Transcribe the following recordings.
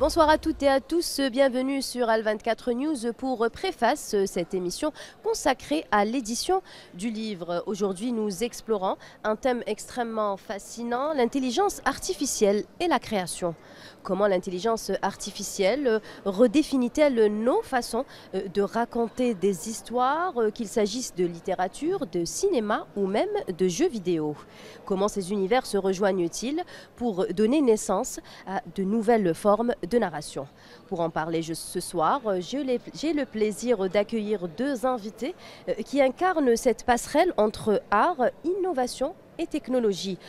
Bonsoir à toutes et à tous, bienvenue sur Al24 News pour préface cette émission consacrée à l'édition du livre. Aujourd'hui, nous explorons un thème extrêmement fascinant, l'intelligence artificielle et la création. Comment l'intelligence artificielle redéfinit-elle nos façons de raconter des histoires, qu'il s'agisse de littérature, de cinéma ou même de jeux vidéo? Comment ces univers se rejoignent-ils pour donner naissance à de nouvelles formes de narration? Pour en parler ce soir, j'ai le plaisir d'accueillir deux invités qui incarnent cette passerelle entre art, innovation et technologie.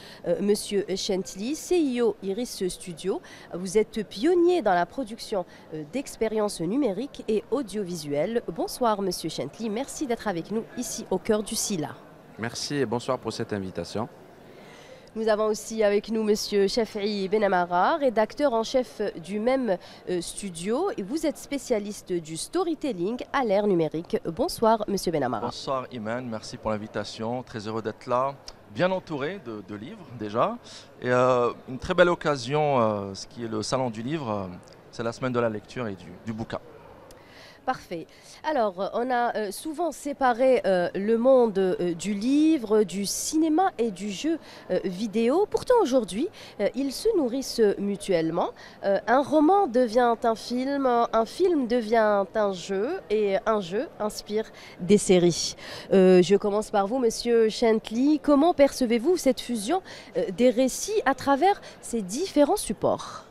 Monsieur Chently, CIO Iris Studio, vous êtes pionnier dans la production d'expériences numériques et audiovisuelles. Bonsoir Monsieur Chently, merci d'être avec nous ici au cœur du SILA. Merci et bonsoir pour cette invitation. Nous avons aussi avec nous Monsieur Shafi'i Benamara, rédacteur en chef du même studio. Et vous êtes spécialiste du storytelling à l'ère numérique. Bonsoir Monsieur Benamara. Bonsoir Iman, merci pour l'invitation. Très heureux d'être là. Bien entouré de livres déjà. Et une très belle occasion, ce qui est le salon du livre, c'est la semaine de la lecture et du bouquin. Parfait. Alors, on a souvent séparé le monde du livre, du cinéma et du jeu vidéo. Pourtant, aujourd'hui, ils se nourrissent mutuellement. Un roman devient un film devient un jeu et un jeu inspire des séries. Je commence par vous, Monsieur Chently. Comment percevez-vous cette fusion des récits à travers ces différents supports?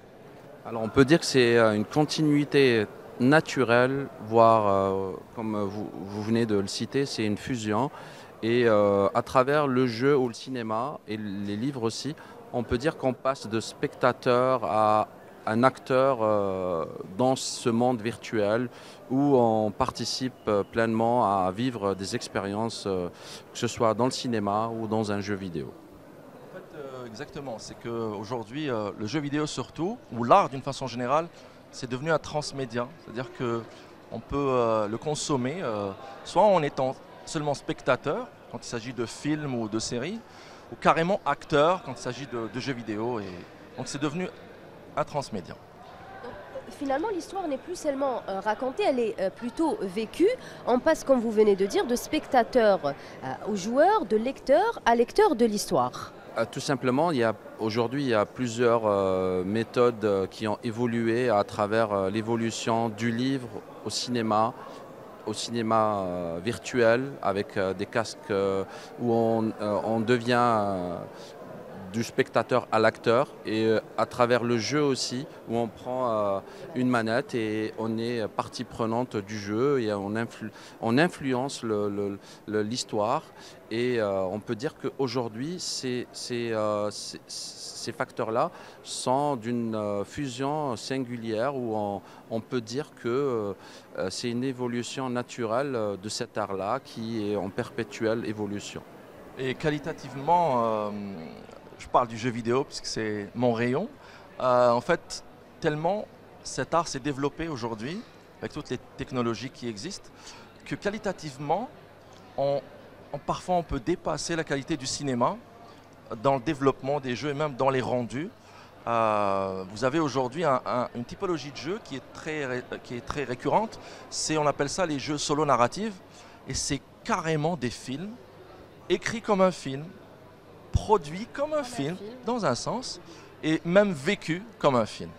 Alors, on peut dire que c'est une continuité naturel, voire comme vous venez de le citer, c'est une fusion. Et à travers le jeu ou le cinéma et les livres aussi, on peut dire qu'on passe de spectateur à un acteur dans ce monde virtuel où on participe pleinement à vivre des expériences, que ce soit dans le cinéma ou dans un jeu vidéo. En fait, exactement, c'est qu'aujourd'hui, le jeu vidéo surtout, ou l'art d'une façon générale, c'est devenu un transmédia, c'est-à-dire qu'on peut le consommer soit en étant seulement spectateur, quand il s'agit de films ou de séries, ou carrément acteur quand il s'agit de jeux vidéo. Et donc c'est devenu un transmédia. Finalement, l'histoire n'est plus seulement racontée, elle est plutôt vécue. On passe, comme vous venez de dire, de spectateur au joueur, de lecteur à lecteur de l'histoire. Tout simplement, aujourd'hui, il y a plusieurs méthodes qui ont évolué à travers l'évolution du livre au cinéma virtuel avec des casques où on devient du spectateur à l'acteur et à travers le jeu aussi où on prend une manette et on est partie prenante du jeu et on influence l'histoire et on peut dire qu'aujourd'hui ces facteurs-là sont d'une fusion singulière où on peut dire que c'est une évolution naturelle de cet art-là qui est en perpétuelle évolution. Et qualitativement, je parle du jeu vidéo puisque c'est mon rayon. En fait, tellement cet art s'est développé aujourd'hui avec toutes les technologies qui existent que qualitativement, parfois on peut dépasser la qualité du cinéma dans le développement des jeux et même dans les rendus. Vous avez aujourd'hui une typologie de jeu qui est très récurrente. On appelle ça les jeux solo narratifs et c'est carrément des films écrits comme un film, produit comme un film, dans un sens, et même vécu comme un film.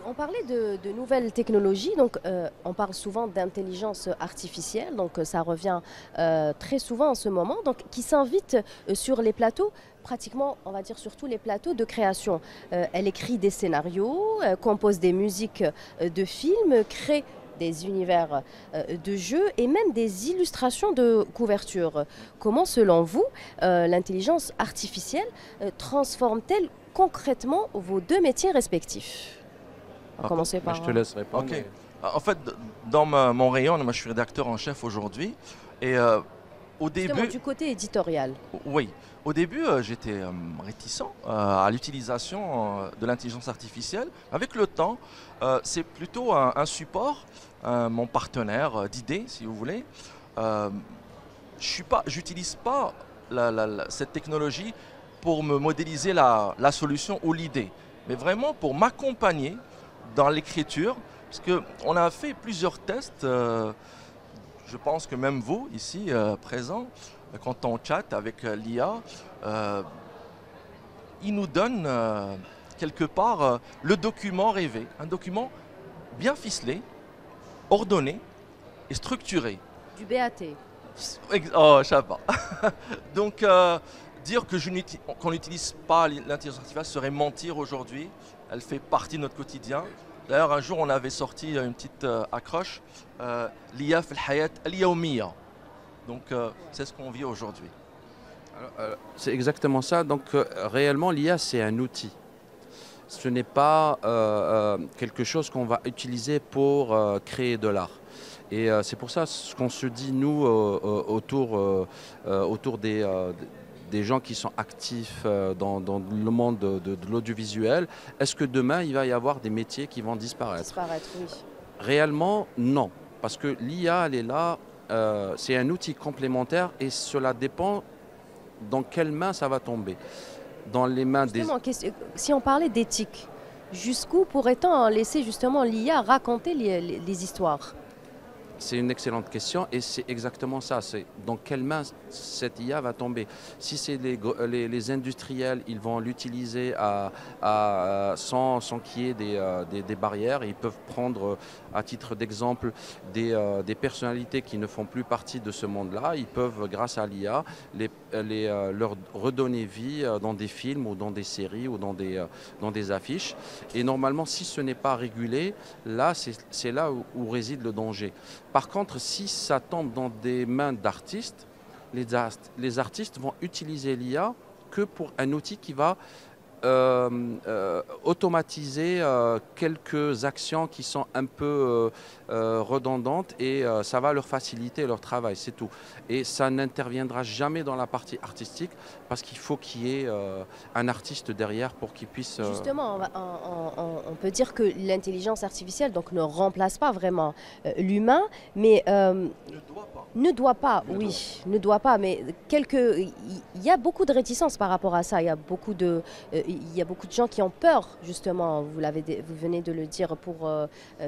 On parlait de nouvelles technologies, donc on parle souvent d'intelligence artificielle, donc ça revient très souvent en ce moment, donc qui s'invite sur les plateaux, pratiquement, on va dire surtout les plateaux de création. Elle écrit des scénarios, compose des musiques de films, crée des univers de jeux et même des illustrations de couverture. Comment, selon vous, l'intelligence artificielle transforme-t-elle concrètement vos deux métiers respectifs? On va commencer par... Je te laisse répondre. Okay. En fait, dans mon rayon, moi je suis rédacteur en chef aujourd'hui et au début... du côté éditorial. Oui. Au début, j'étais réticent à l'utilisation de l'intelligence artificielle. Avec le temps, c'est plutôt un support, mon partenaire d'idées, si vous voulez. J'utilise pas cette technologie pour me modéliser la solution ou l'idée. mais vraiment pour m'accompagner dans l'écriture, parce qu'on a fait plusieurs tests, je pense que même vous, ici, présents, quand on chatte avec l'IA, il nous donne quelque part le document rêvé, un document bien ficelé, ordonné et structuré. Du BAT. Oh, je sais pas. Donc, dire que qu'on n'utilise pas l'intelligence artificielle serait mentir aujourd'hui. Elle fait partie de notre quotidien. D'ailleurs, un jour, on avait sorti une petite accroche, l'IA fil hayat al-yawmiya. Donc, c'est ce qu'on vit aujourd'hui. C'est exactement ça. Donc, réellement, l'IA, c'est un outil. Ce n'est pas quelque chose qu'on va utiliser pour créer de l'art. Et c'est pour ça ce qu'on se dit, nous, autour des gens qui sont actifs dans le monde de l'audiovisuel. Est-ce que demain, il va y avoir des métiers qui vont disparaître? Disparaître, oui. Réellement, non. Parce que l'IA, elle est là, c'est un outil complémentaire et cela dépend dans quelles mains ça va tomber. Dans les mains justement, si on parlait d'éthique, jusqu'où pourrait-on laisser justement l'IA raconter les histoires? C'est une excellente question et c'est exactement ça. C'est dans quelle main cette IA va tomber. Si c'est les industriels, ils vont l'utiliser sans qu'il y ait des barrières. Ils peuvent prendre, à titre d'exemple, des personnalités qui ne font plus partie de ce monde-là. Ils peuvent, grâce à l'IA, leur redonner vie dans des films ou dans des séries ou dans des affiches. Et normalement, si ce n'est pas régulé, là, c'est là où réside le danger. Par contre, si ça tombe dans des mains d'artistes, les artistes vont utiliser l'IA que pour un outil qui va automatiser quelques actions qui sont un peu redondantes et ça va leur faciliter leur travail, c'est tout. Et ça n'interviendra jamais dans la partie artistique parce qu'il faut qu'il y ait un artiste derrière pour qu'il puisse... Justement, on peut dire que l'intelligence artificielle donc, ne remplace pas vraiment l'humain, mais... Ne doit pas, ne doit pas, mais il y a beaucoup de réticences par rapport à ça. Il y a beaucoup de gens qui ont peur, justement. Vous venez de le dire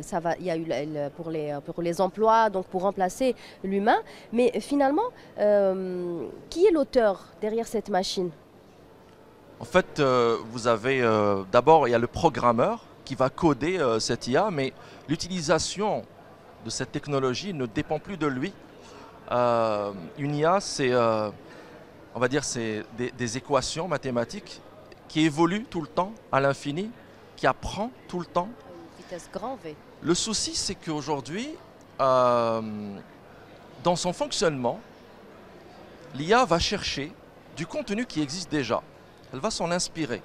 ça va. Il y a eu pour les emplois, donc pour remplacer l'humain. Mais finalement, qui est l'auteur derrière cette machine? En fait, vous avez d'abord il y a le programmeur qui va coder cette IA, mais l'utilisation de cette technologie ne dépend plus de lui. Une IA, on va dire, c'est des équations mathématiques qui évoluent tout le temps à l'infini, qui apprend tout le temps. Une vitesse grand V. Le souci, c'est qu'aujourd'hui, dans son fonctionnement, l'IA va chercher du contenu qui existe déjà. Elle va s'en inspirer.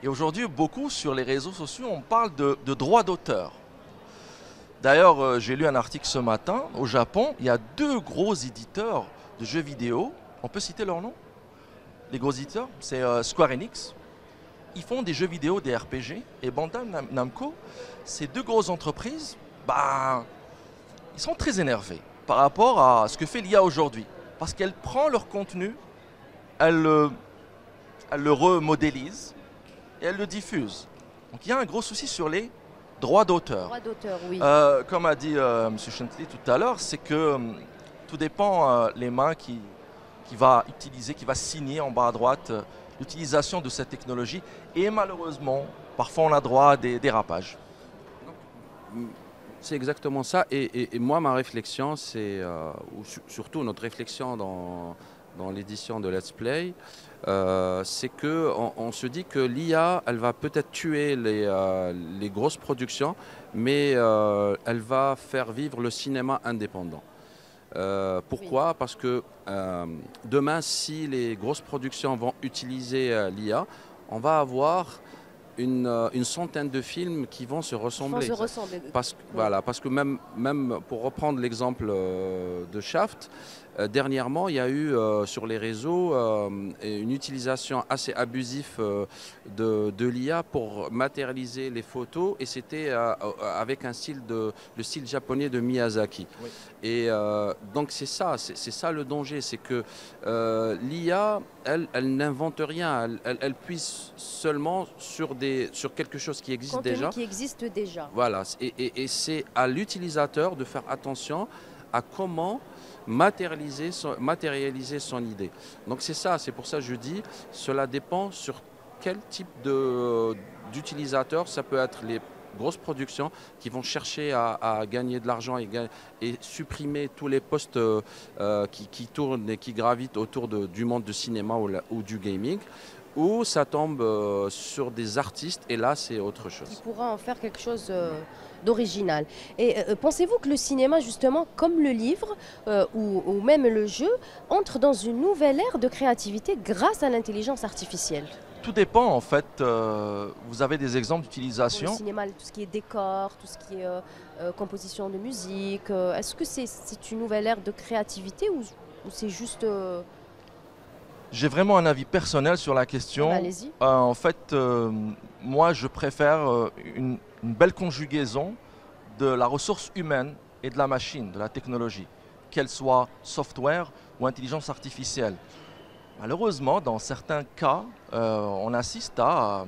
Et aujourd'hui, beaucoup sur les réseaux sociaux, on parle de droits d'auteur. D'ailleurs, j'ai lu un article ce matin. Au Japon, il y a 2 gros éditeurs de jeux vidéo. On peut citer leur nom? Les gros éditeurs, c'est Square Enix. Ils font des jeux vidéo, des RPG. Et Bandai Namco, ces 2 grosses entreprises, ils sont très énervés par rapport à ce que fait l'IA aujourd'hui. Parce qu'elle prend leur contenu, elle le remodélise et elle le diffuse. Donc il y a un gros souci sur les droits d'auteur. Droits d'auteur, oui. Comme a dit M. Chantley tout à l'heure, c'est que tout dépend les mains qui va utiliser, qui va signer en bas à droite l'utilisation de cette technologie. Et malheureusement, parfois on a droit à des dérapages. C'est exactement ça. Et moi, ma réflexion, c'est, surtout notre réflexion dans l'édition de Let's Play, c'est qu'on se dit que l'IA, elle va peut-être tuer les grosses productions, mais elle va faire vivre le cinéma indépendant. Pourquoi? Parce que demain, si les grosses productions vont utiliser l'IA, on va avoir une centaine de films qui vont se ressembler. Parce que même pour reprendre l'exemple de Shaft, dernièrement, il y a eu sur les réseaux une utilisation assez abusive de l'IA pour matérialiser les photos et c'était avec le style japonais de Miyazaki. Oui. Et donc c'est ça le danger, c'est que l'IA, elle n'invente rien, elle puise seulement sur des c'est sur quelque chose qui existe Contenu déjà. qui existe déjà. Voilà, et c'est à l'utilisateur de faire attention à comment matérialiser son idée. Donc c'est ça, c'est pour ça que je dis, cela dépend sur quel type d'utilisateur. Ça peut être les grosses productions qui vont chercher à gagner de l'argent et supprimer tous les postes qui tournent et qui gravitent autour du monde du cinéma ou du gaming, ou ça tombe sur des artistes et là c'est autre chose. Qui pourra en faire quelque chose d'original. Et pensez-vous que le cinéma, justement, comme le livre ou même le jeu, entre dans une nouvelle ère de créativité grâce à l'intelligence artificielle? Tout dépend en fait. Vous avez des exemples Pour le d'utilisation. cinéma, tout ce qui est décor, tout ce qui est composition de musique, est-ce que c'est une nouvelle ère de créativité ou c'est juste... J'ai vraiment un avis personnel sur la question. Allez-y. En fait, moi, je préfère une belle conjugaison de la ressource humaine et de la machine, de la technologie, qu'elle soit software ou intelligence artificielle. Malheureusement, dans certains cas, on assiste à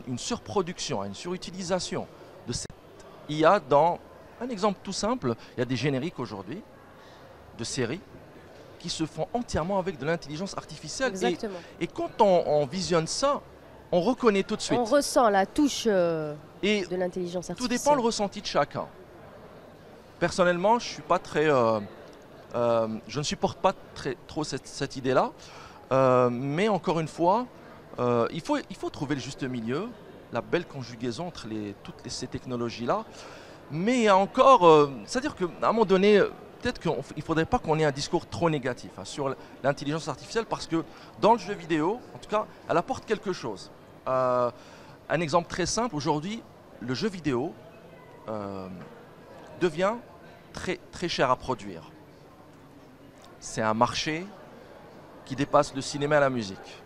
une surproduction, à une surutilisation de cette IA. Dans un exemple tout simple, il y a des génériques aujourd'hui de séries qui se font entièrement avec de l'intelligence artificielle. Exactement. Et quand on visionne ça, on reconnaît tout de suite. On ressent la touche Et de l'intelligence tout artificielle. dépend le ressenti de chacun. Personnellement, je suis pas très, je ne supporte pas trop cette idée-là. Mais encore une fois, il faut trouver le juste milieu, la belle conjugaison entre toutes ces technologies-là. Mais il y a encore, c'est-à-dire qu'à un moment donné, peut-être qu'il ne faudrait pas qu'on ait un discours trop négatif sur l'intelligence artificielle, parce que dans le jeu vidéo, en tout cas, elle apporte quelque chose. Un exemple très simple, aujourd'hui, le jeu vidéo devient très, très cher à produire. C'est un marché qui dépasse le cinéma et la musique.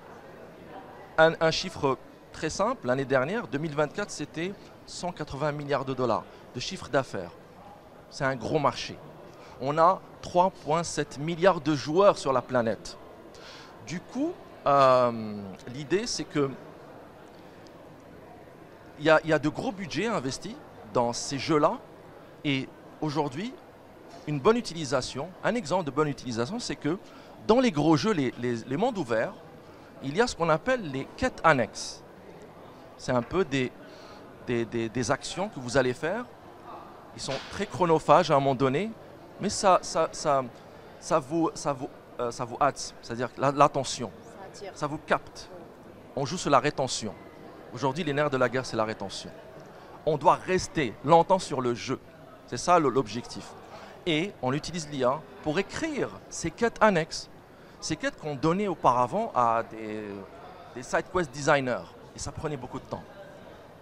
Un chiffre très simple, l'année dernière, 2024, c'était 180 milliards de dollars de chiffre d'affaires. C'est un gros marché. On a 3,7 milliards de joueurs sur la planète. Du coup, l'idée, c'est que il y a de gros budgets investis dans ces jeux-là. Et aujourd'hui, une bonne utilisation, un exemple de bonne utilisation, c'est que dans les gros jeux, les mondes ouverts, il y a ce qu'on appelle les quêtes annexes. C'est un peu des actions que vous allez faire. Ils sont très chronophages à un moment donné, mais ça vous hâte, c'est-à-dire l'attention. Ça vous capte. On joue sur la rétention. Aujourd'hui, les nerfs de la guerre, c'est la rétention. On doit rester longtemps sur le jeu. C'est ça l'objectif. Et on utilise l'IA pour écrire ces quêtes annexes. Ces quêtes qu'on donnait auparavant à des side quest designers. Et ça prenait beaucoup de temps.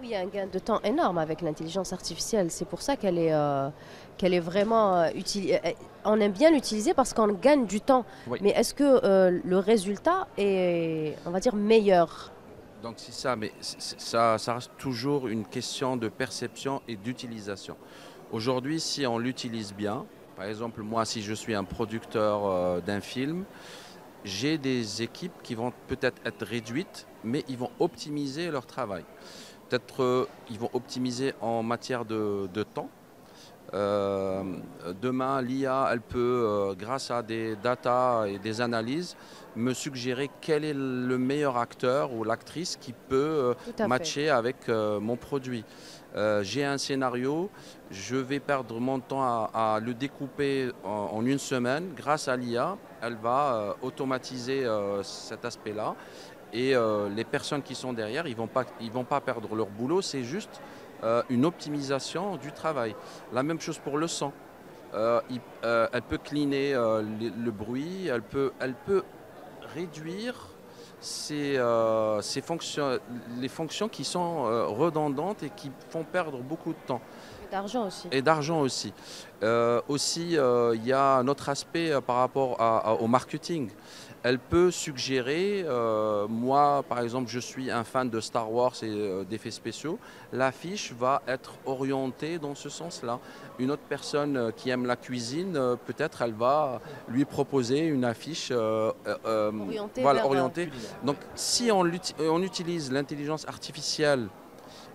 Oui, il y a un gain de temps énorme avec l'intelligence artificielle. C'est pour ça qu'elle est vraiment utile. On aime bien l'utiliser parce qu'on gagne du temps. Oui. Mais est-ce que le résultat est, on va dire, meilleur? Donc c'est ça, mais ça reste toujours une question de perception et d'utilisation. Aujourd'hui, si on l'utilise bien, par exemple, moi, si je suis un producteur d'un film, j'ai des équipes qui vont peut-être être réduites, mais ils vont optimiser leur travail. Peut-être ils vont optimiser en matière de temps. Demain, l'IA, elle peut, grâce à des data et des analyses, me suggérer quel est le meilleur acteur ou l'actrice qui peut matcher avec mon produit. J'ai un scénario, je vais perdre mon temps à le découper en une semaine. Grâce à l'IA, elle va automatiser cet aspect-là. Et les personnes qui sont derrière, ils vont pas perdre leur boulot, c'est juste une optimisation du travail. La même chose pour le son. Elle peut cleaner le bruit, elle peut réduire les fonctions qui sont redondantes et qui font perdre beaucoup de temps. D'argent aussi. Et d'argent aussi. Il y a un autre aspect par rapport au marketing. Elle peut suggérer, moi par exemple je suis un fan de Star Wars et d'effets spéciaux, l'affiche va être orientée dans ce sens-là. Une autre personne qui aime la cuisine, peut-être elle va lui proposer une affiche voilà, orientée. Donc si on utilise l'intelligence artificielle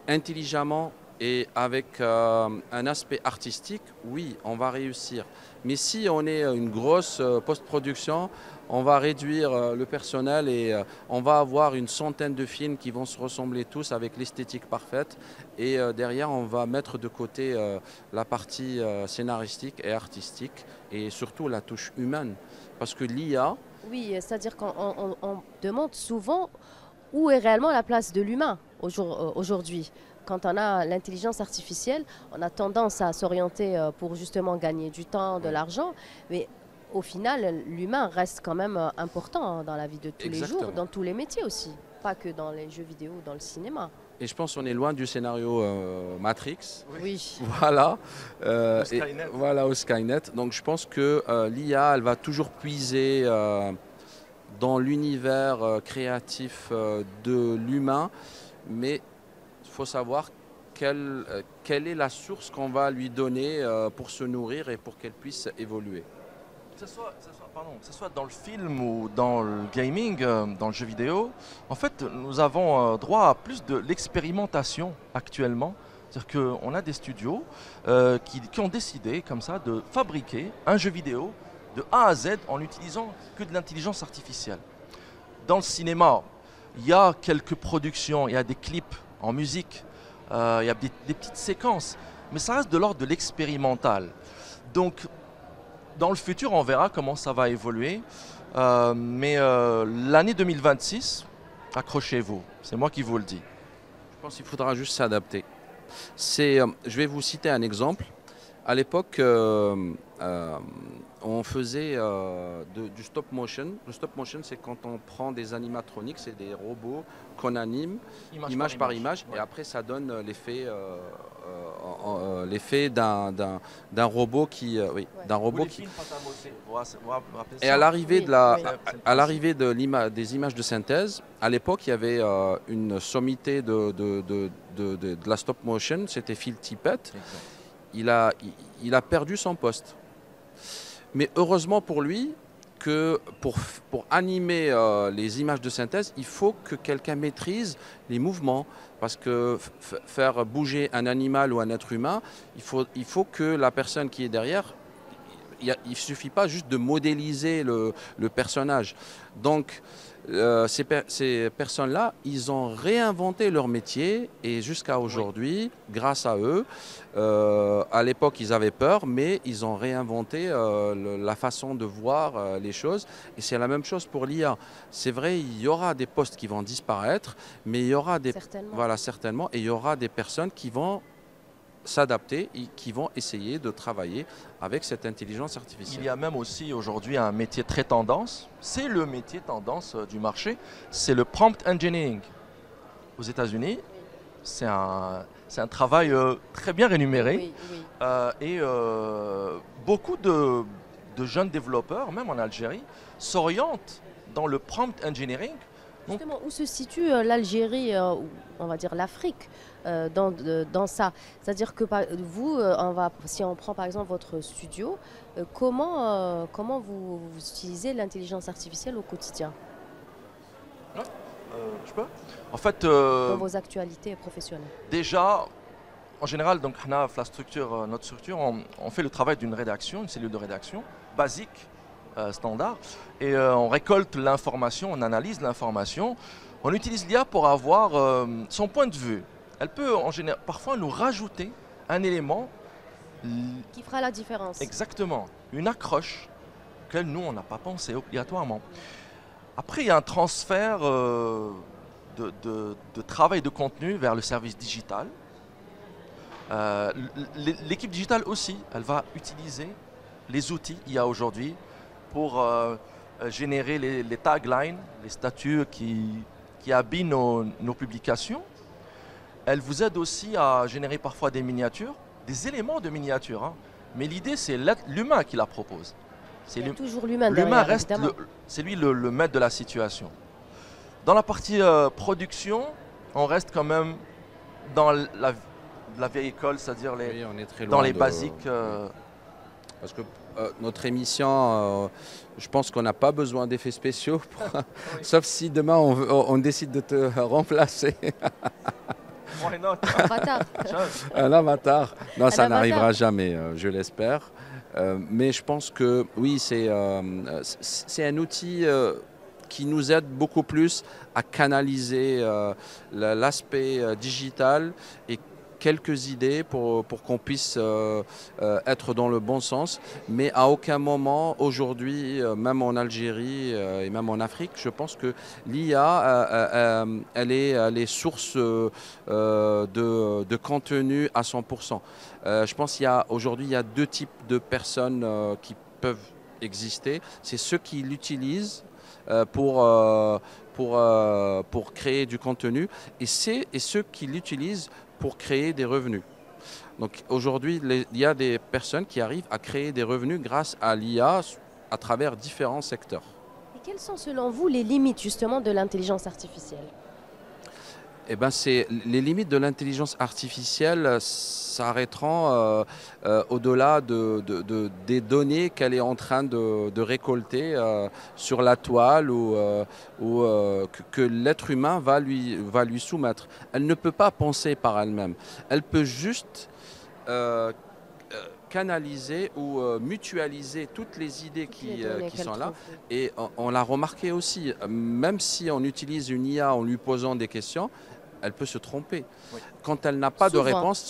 intelligemment et avec un aspect artistique, oui, on va réussir. Mais si on est une grosse post-production, on va réduire le personnel et on va avoir une centaine de films qui vont se ressembler tous avec l'esthétique parfaite. Et derrière, on va mettre de côté la partie scénaristique et artistique et surtout la touche humaine. Parce que l'IA... Oui, c'est-à-dire qu'on demande souvent où est réellement la place de l'humain aujourd'hui. Quand on a l'intelligence artificielle, on a tendance à s'orienter pour justement gagner du temps, de l'argent, mais au final, l'humain reste quand même important dans la vie de tous les jours, dans tous les métiers aussi, pas que dans les jeux vidéo ou dans le cinéma. Et je pense qu'on est loin du scénario Matrix. Oui. Voilà. Au Skynet. Voilà, au Skynet. Donc je pense que l'IA, elle va toujours puiser dans l'univers créatif de l'humain, mais il faut savoir quelle est la source qu'on va lui donner pour se nourrir et pour qu'elle puisse évoluer. Que ce soit dans le film ou dans le gaming, dans le jeu vidéo, en fait, nous avons droit à plus de l'expérimentation actuellement. C'est-à-dire qu'on a des studios qui ont décidé comme ça de fabriquer un jeu vidéo de A à Z en n'utilisant que de l'intelligence artificielle. Dans le cinéma, il y a quelques productions, il y a des clips en musique, il y a des petites séquences, mais ça reste de l'ordre de l'expérimental. Donc, dans le futur, on verra comment ça va évoluer, mais l'année 2026, accrochez-vous, c'est moi qui vous le dis. Je pense qu'il faudra juste s'adapter. Je vais vous citer un exemple. À l'époque, on faisait du stop motion. Le stop motion, c'est quand on prend des animatroniques, c'est des robots qu'on anime, image par image, ouais. Et après ça donne l'effet d'un robot qui... oui, ouais. D'un robot qui... Et à l'arrivée des images de synthèse, à l'époque, il y avait une sommité de la stop motion, c'était Phil Tippett. Il a perdu son poste. Mais heureusement pour lui que pour animer les images de synthèse, il faut que quelqu'un maîtrise les mouvements. Parce que faire bouger un animal ou un être humain, il faut que la personne qui est derrière, il ne suffit pas juste de modéliser le personnage. Donc, ces personnes-là, ils ont réinventé leur métier et jusqu'à aujourd'hui, grâce à eux, à l'époque ils avaient peur, mais ils ont réinventé la façon de voir les choses. Et c'est la même chose pour l'IA. C'est vrai, il y aura des postes qui vont disparaître, mais il y aura certainement, et il y aura des personnes qui vont s'adapter et qui vont essayer de travailler avec cette intelligence artificielle. Il y a même aussi aujourd'hui un métier très tendance, c'est le métier tendance du marché, c'est le prompt engineering. Aux États-Unis, c'est un travail très bien rémunéré, et beaucoup de jeunes développeurs, même en Algérie, s'orientent dans le prompt engineering. Justement, où se situe l'Algérie, ou on va dire l'Afrique, dans ça? C'est-à-dire que vous, si on prend par exemple votre studio, comment vous utilisez l'intelligence artificielle au quotidien? Je peux? En fait, dans vos actualités professionnelles. Déjà, en général, donc, notre structure, on fait le travail d'une rédaction, une cellule de rédaction basique, standard, et on récolte l'information, on analyse l'information, on utilise l'IA pour avoir son point de vue. Elle peut parfois nous rajouter un élément qui fera la différence. Exactement, une accroche auquel nous on n'a pas pensé obligatoirement. Après, il y a un transfert de travail de contenu vers le service digital. L'équipe digitale aussi, elle va utiliser les outils qu'il y a aujourd'hui pour générer les taglines, les statuts qui habillent nos publications. Elle vous aide aussi à générer parfois des miniatures, des éléments de miniatures. Hein. Mais l'idée, c'est l'humain qui la propose. C'est Il y a toujours l'humain l'humain derrière, reste, évidemment. c'est lui le maître de la situation. Dans la partie production, on reste quand même dans la vieille école, c'est-à-dire Oui, on est très dans loin les de- basiques. Parce que notre émission, je pense qu'on n'a pas besoin d'effets spéciaux, sauf si demain on décide de te remplacer. Why not? Avatar. Un avatar. Non, ça avatar. n'arrivera jamais, je l'espère. Mais je pense que oui, c'est un outil qui nous aide beaucoup plus à canaliser l'aspect digital et quelques idées pour qu'on puisse être dans le bon sens. Mais à aucun moment, aujourd'hui, même en Algérie et même en Afrique, je pense que l'IA, elle est source de contenu à 100%. Je pense qu'aujourd'hui, il y a deux types de personnes qui peuvent exister. C'est ceux qui l'utilisent pour créer du contenu et ceux qui l'utilisent pour créer des revenus. Donc aujourd'hui, il y a des personnes qui arrivent à créer des revenus grâce à l'IA à travers différents secteurs. Et quelles sont selon vous les limites justement de l'intelligence artificielle? Eh ben, les limites de l'intelligence artificielle s'arrêteront au-delà des données qu'elle est en train de récolter sur la toile que l'être humain va lui soumettre. Elle ne peut pas penser par elle-même. Elle peut juste canaliser ou mutualiser toutes les idées qui sont là. Et on l'a remarqué aussi, même si on utilise une IA en lui posant des questions, elle peut se tromper. Oui. Quand elle n'a pas de Souvent. réponse,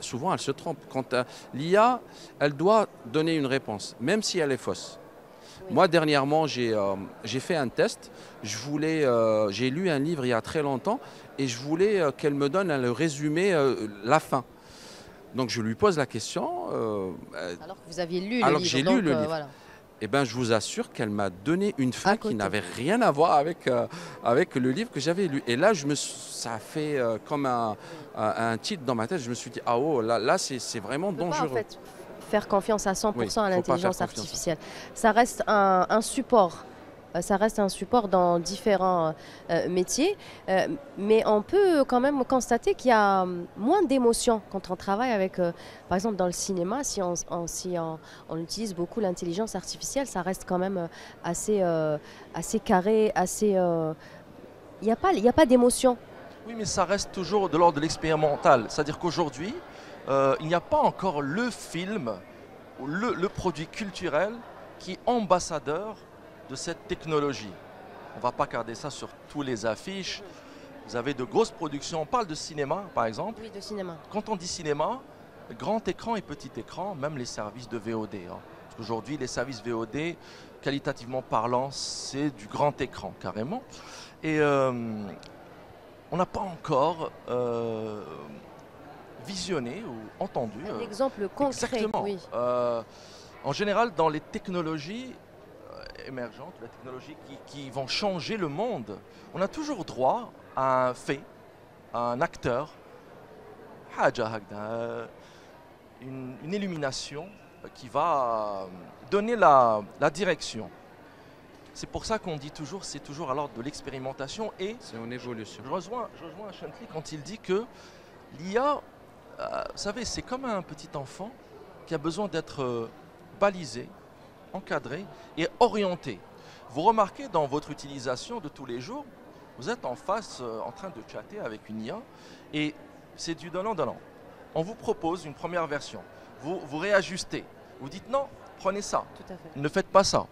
souvent elle se trompe. Quand l'IA, elle doit donner une réponse, même si elle est fausse. Oui. Moi, dernièrement, j'ai fait un test. J'ai lu un livre il y a très longtemps et je voulais qu'elle me donne le résumé, la fin. Donc je lui pose la question. Alors que vous aviez lu le Alors que livre. j'ai lu donc, le livre. voilà. Eh ben, je vous assure qu'elle m'a donné une fin À qui côté. n'avait rien à voir avec le livre que j'avais lu. Et là, ça a fait comme un titre dans ma tête. Je me suis dit, ah oh, là c'est vraiment On ne peut pas dangereux. en fait faire confiance à 100% Oui, à faut pas l'intelligence faire confiance. artificielle. Ça reste un support. Ça reste un support dans différents métiers, mais on peut quand même constater qu'il y a moins d'émotions quand on travaille avec, par exemple dans le cinéma, si on utilise beaucoup l'intelligence artificielle, ça reste quand même assez carré, assez... Il n'y a pas d'émotion. Oui, mais ça reste toujours de l'ordre de l'expérimental. C'est-à-dire qu'aujourd'hui, il n'y a pas encore le film ou le produit culturel qui est ambassadeur de cette technologie. On ne va pas garder ça sur tous les affiches. Vous avez de grosses productions. On parle de cinéma, par exemple. Oui, de cinéma. Quand on dit cinéma, grand écran et petit écran, même les services de VOD. Parce qu'aujourd'hui, les services VOD, qualitativement parlant, c'est du grand écran, carrément. Et on n'a pas encore visionné ou entendu. Un exemple concret. Exactement. Oui. En général, dans les technologies émergentes, les technologies qui vont changer le monde, on a toujours droit à un fait, à un acteur, une illumination qui va donner la direction. C'est pour ça qu'on dit toujours, c'est toujours à l'ordre de l'expérimentation. Et C'est en évolution. je rejoins Chantley quand il dit que l'IA, vous savez, c'est comme un petit enfant qui a besoin d'être balisé, encadré et orienté. Vous remarquez dans votre utilisation de tous les jours, vous êtes en face, en train de chatter avec une IA et c'est du donnant-donnant. On vous propose une première version. Vous réajustez. Vous dites non, prenez ça. Tout à fait. Ne faites pas ça.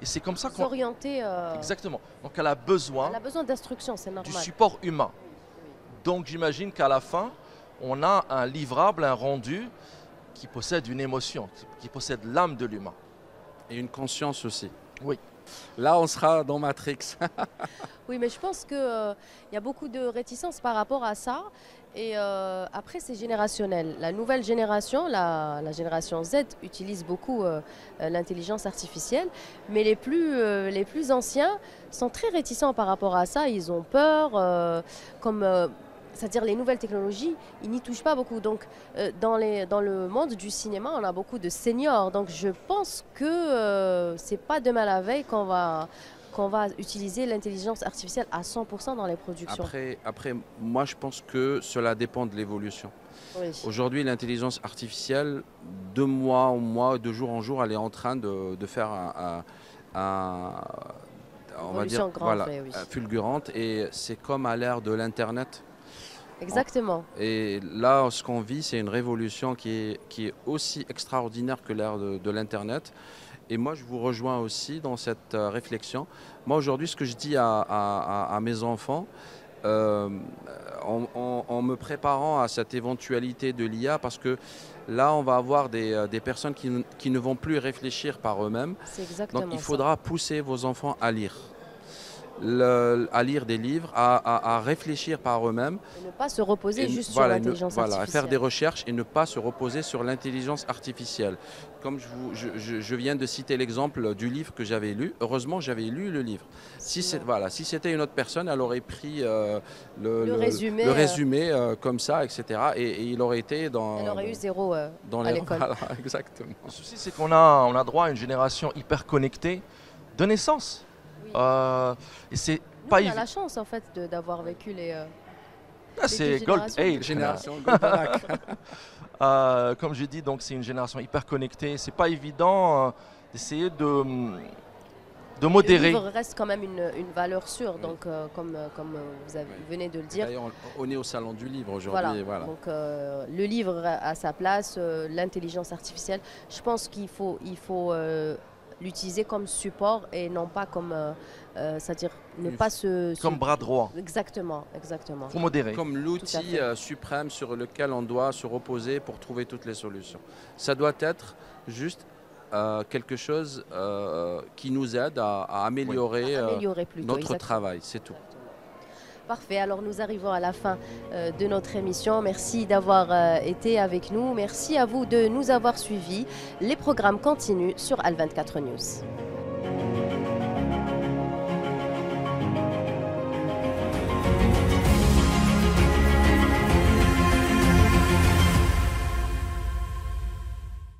Et c'est comme ça qu'on... S'orienter. Exactement. Donc elle a besoin Elle a besoin d'instructions, c'est du normal. support humain. Donc j'imagine qu'à la fin, on a un livrable, un rendu qui possède une émotion, qui possède l'âme de l'humain. Et une conscience aussi. Oui. Là, on sera dans Matrix. Oui, mais je pense qu'il y a beaucoup de réticence par rapport à ça. Et après, c'est générationnel. La nouvelle génération, la génération Z, utilise beaucoup l'intelligence artificielle. Mais les plus anciens sont très réticents par rapport à ça. Ils ont peur, comme c'est-à-dire les nouvelles technologies, ils n'y touchent pas beaucoup. Donc, dans le monde du cinéma, on a beaucoup de seniors. Donc, je pense que c'est pas demain la veille qu'on va utiliser l'intelligence artificielle à 100% dans les productions. Après, moi, je pense que cela dépend de l'évolution. Oui. Aujourd'hui, l'intelligence artificielle, de mois en mois, de jour en jour, elle est en train de faire on va dire, voilà, oui. fulgurante. Et c'est comme à l'ère de l'Internet. Exactement. Et là, ce qu'on vit, c'est une révolution qui est aussi extraordinaire que l'ère de l'Internet. Et moi, je vous rejoins aussi dans cette réflexion. Moi, aujourd'hui, ce que je dis à mes enfants, en me préparant à cette éventualité de l'IA, parce que là, on va avoir des personnes qui ne vont plus réfléchir par eux-mêmes. C'est exactement Donc, il ça. faudra pousser vos enfants à lire. À lire des livres, à réfléchir par eux-mêmes. Et ne pas se reposer juste sur Voilà, l'intelligence voilà, à artificielle. faire des recherches et ne pas se reposer sur l'intelligence artificielle. Comme je viens de citer l'exemple du livre que j'avais lu, heureusement j'avais lu le livre. Si c'était une autre personne, elle aurait pris le résumé comme ça, etc. Et il aurait été dans... Elle aurait eu 0 à l'école. Voilà, exactement. Le souci, c'est qu'on a droit à une génération hyper connectée de naissance. Oui. Et c'est Nous, pas on a évident. la chance en fait d'avoir vécu les C'est deux Gold générations. Age. Génération Goldarak. Comme j'ai dit, donc c'est une génération hyper connectée. C'est pas évident d'essayer de Le modérer. livre reste quand même une valeur sûre, donc comme vous venez de le dire. D'ailleurs, on est au salon du livre Voilà. aujourd'hui. Voilà. Donc le livre a sa place, l'intelligence artificielle. Je pense qu'il faut l'utiliser comme support et non pas comme, c'est-à-dire ne pas Comme bras droit. Exactement. Faut modérer. Comme l'outil suprême sur lequel on doit se reposer pour trouver toutes les solutions. Ça doit être juste quelque chose qui nous aide à améliorer, plutôt, notre exactement. travail, c'est tout. Parfait, alors nous arrivons à la fin de notre émission. Merci d'avoir été avec nous. Merci à vous de nous avoir suivis. Les programmes continuent sur Al24 News.